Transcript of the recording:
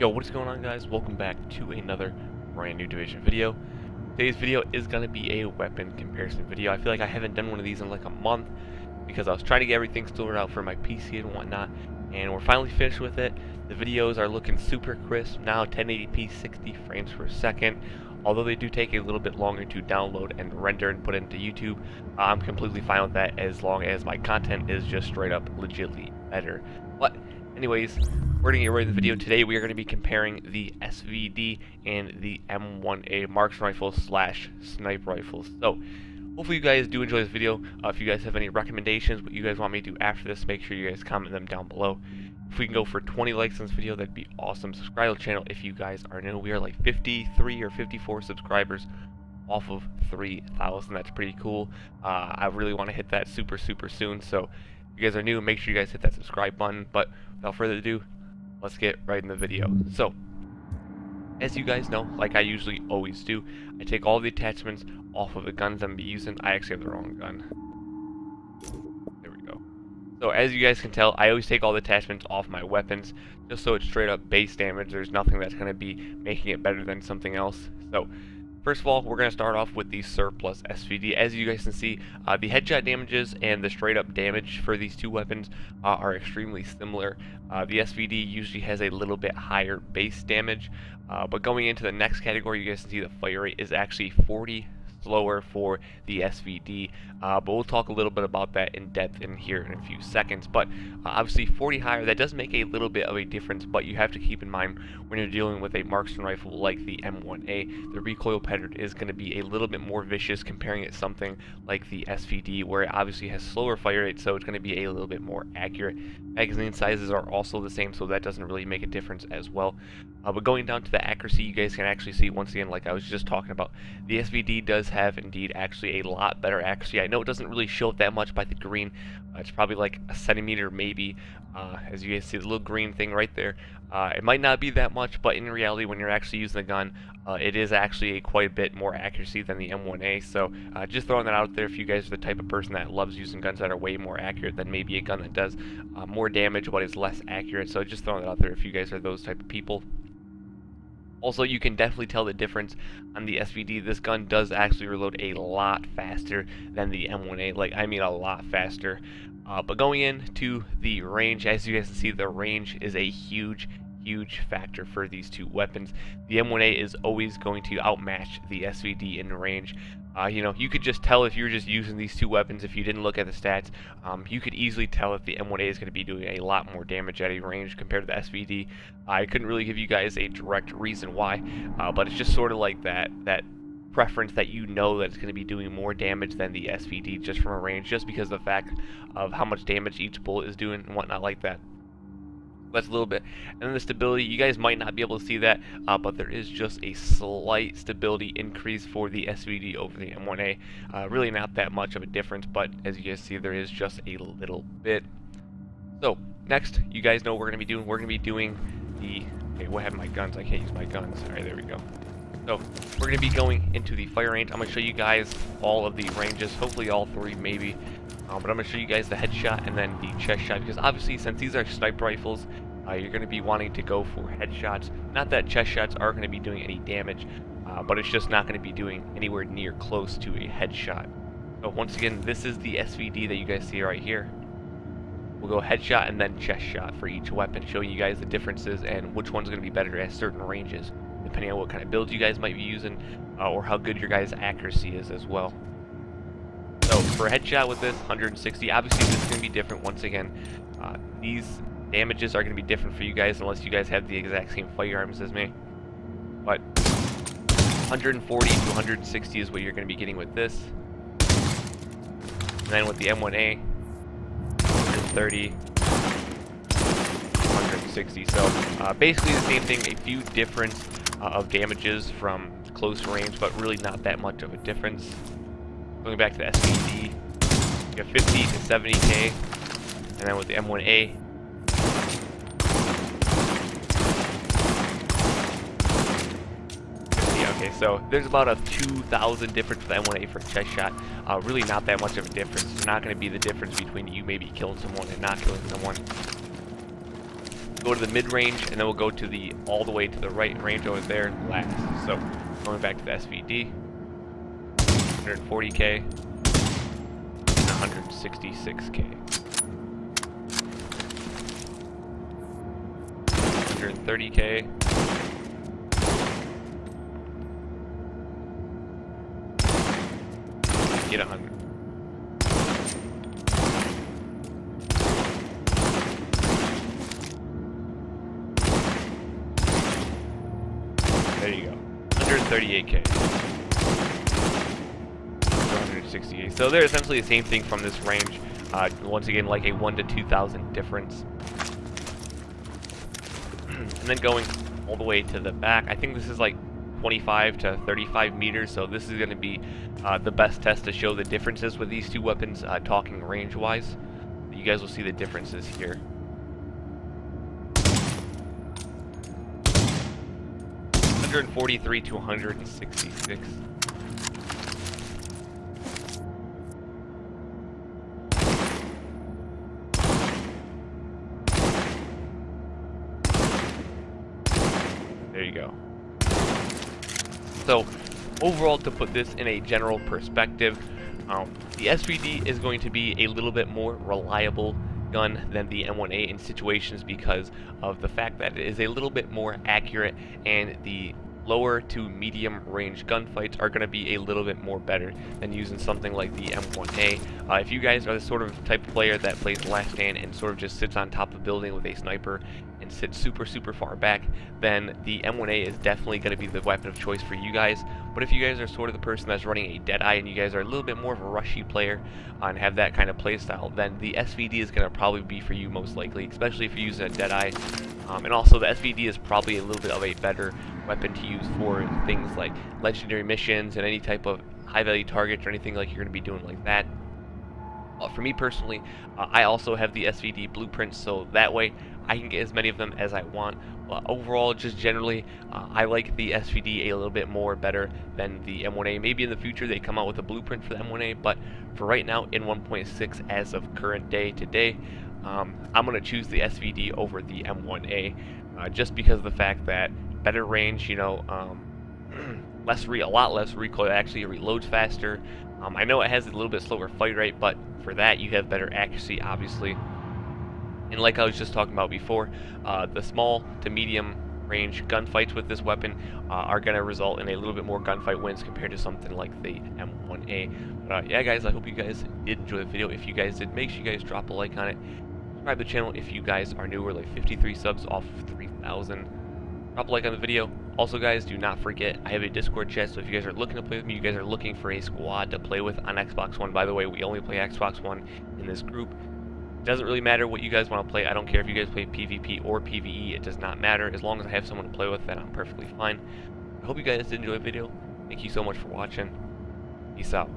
Yo, what is going on, guys? Welcome back to another brand new Division video. Today's video is going to be a weapon comparison video. I feel like I haven't done one of these in like a month because I was trying to get everything sorted out for my PC and whatnot, and we're finally finished with it. The videos are looking super crisp now, 1080p 60 frames per second. Although they do take a little bit longer to download and render and put into YouTube, I'm completely fine with that as long as my content is just straight up legitly better. But anyways, we're going to get right into the video. Today we are going to be comparing the SVD and the M1A marksman rifles slash sniper rifles. So hopefully you guys do enjoy this video. If you guys have any recommendations, what you guys want me to do after this, make sure you guys comment them down below. If we can go for 20 likes on this video, that'd be awesome. Subscribe to the channel if you guys are new. We are like 53 or 54 subscribers off of 3,000. That's pretty cool. I really want to hit that super soon. So if you guys are new, make sure you guys hit that subscribe button. But without further ado, let's get right in the video. So as you guys know, like I usually always do, I take all the attachments off of the guns I'm using. I actually have the wrong gun. So as you guys can tell, I always take all the attachments off my weapons just so it's straight up base damage. There's nothing that's going to be making it better than something else. So first of all, we're going to start off with the surplus SVD. As you guys can see, the headshot damages and the straight up damage for these two weapons are extremely similar. The SVD usually has a little bit higher base damage, but going into the next category, you guys can see the fire rate is actually 40 slower for the SVD, but we'll talk a little bit about that in depth in here in a few seconds. But obviously 40 higher, that does make a little bit of a difference, but you have to keep in mind when you're dealing with a marksman rifle like the M1A, the recoil pattern is going to be a little bit more vicious comparing it to something like the SVD, where it obviously has slower fire rate, so it's going to be a little bit more accurate. Magazine sizes are also the same, so that doesn't really make a difference as well. But going down to the accuracy, you guys can actually see, once again, like I was just talking about, the SVD does have indeed actually a lot better accuracy. I know it doesn't really show it that much by the green. It's probably like a centimeter maybe. As you guys see the little green thing right there. It might not be that much, but in reality when you're actually using the gun, it is actually quite a bit more accuracy than the M1A. So just throwing that out there if you guys are the type of person that loves using guns that are way more accurate than maybe a gun that does more damage but is less accurate. So just throwing that out there if you guys are those type of people. Also, you can definitely tell the difference on the SVD. This gun does actually reload a lot faster than the M1A, like I mean a lot faster. But going into the range, as you guys can see, the range is a huge factor for these two weapons. The M1A is always going to outmatch the SVD in range. You know, you could just tell if you were just using these two weapons, if you didn't look at the stats, you could easily tell that the M1A is going to be doing a lot more damage at a range compared to the SVD. I couldn't really give you guys a direct reason why, but it's just sort of like that preference that you know that it's going to be doing more damage than the SVD just from a range, just because of the fact of how much damage each bullet is doing and whatnot like that. That's a little bit. And then the stability, you guys might not be able to see that, but there is just a slight stability increase for the SVD over the M1A. Really not that much of a difference, but as you guys see, there is just a little bit. So next, you guys know what we're going to be doing. We're going to be doing the, okay, what happened to my guns? I can't use my guns. Alright, there we go. So we're going to be going into the fire range. I'm going to show you guys all of the ranges, hopefully all three maybe. But I'm going to show you guys the headshot and then the chest shot, because obviously since these are sniper rifles, you're going to be wanting to go for headshots. Not that chest shots are going to be doing any damage, but it's just not going to be doing anywhere near close to a headshot. So once again, this is the SVD that you guys see right here. We'll go headshot and then chest shot for each weapon, showing you guys the differences and which one's going to be better at certain ranges, depending on what kind of builds you guys might be using, or how good your guys' accuracy is as well. So for a headshot with this, 160, obviously this is going to be different once again. These damages are going to be different for you guys unless you guys have the exact same firearms as me. But 140 to 160 is what you're going to be getting with this. And then with the M1A, 130, 160. So basically the same thing, a few difference of damages from close range, but really not that much of a difference. Going back to the SVD, you have 50 to 70k, and then with the M1A, okay, so there's about a 2,000 difference for the M1A for a chest shot. Really not that much of a difference. It's not going to be the difference between you maybe killing someone and not killing someone. go to the mid-range, and then we'll go to the all the way to the right range over there last. So going back to the SVD, 140k, and 166k. 130k. Get 100. There you go. 138k. 168. So they're essentially the same thing from this range. Once again, like a 1 to 2,000 difference. And then going all the way to the back, I think this is like 25 to 35 meters, so this is going to be the best test to show the differences with these two weapons, talking range-wise. You guys will see the differences here. (143 to 166). There you go. So overall, to put this in a general perspective, the SVD is going to be a little bit more reliable gun than the M1A in situations because of the fact that it is a little bit more accurate, and the lower to medium range gunfights are going to be a little bit more better than using something like the M1A. If you guys are the sort of type of player that plays Last Stand and sort of just sits on top of a building with a sniper and sits super far back, then the M1A is definitely going to be the weapon of choice for you guys. But if you guys are sort of the person that's running a Deadeye and you guys are a little bit more of a rushy player and have that kind of play style, then the SVD is going to probably be for you most likely, especially if you're using a Deadeye. And also the SVD is probably a little bit of a better weapon to use for things like legendary missions and any type of high value targets or anything like you're going to be doing like that. For me personally, I also have the SVD blueprints, so that way I can get as many of them as I want. Overall, just generally, I like the SVD a little bit more better than the M1A. Maybe in the future they come out with a blueprint for the M1A, but for right now, in 1.6 as of current day today, I'm going to choose the SVD over the M1A, just because of the fact that better range, you know, a lot less recoil. It actually reloads faster. I know it has a little bit slower fight rate, but for that you have better accuracy, obviously. And like I was just talking about before, the small to medium range gunfights with this weapon are going to result in a little bit more gunfight wins compared to something like the M1A. But yeah guys, I hope you guys did enjoy the video. If you guys did, make sure you guys drop a like on it. Subscribe to the channel if you guys are new. We're like 53 subs off of 3,000. Drop a like on the video. Also guys, do not forget, I have a Discord chat, so if you guys are looking to play with me, you guys are looking for a squad to play with on Xbox One. By the way, we only play Xbox One in this group. It doesn't really matter what you guys want to play. I don't care if you guys play PvP or PvE. It does not matter. As long as I have someone to play with, then I'm perfectly fine. I hope you guys did enjoy the video. Thank you so much for watching. Peace out.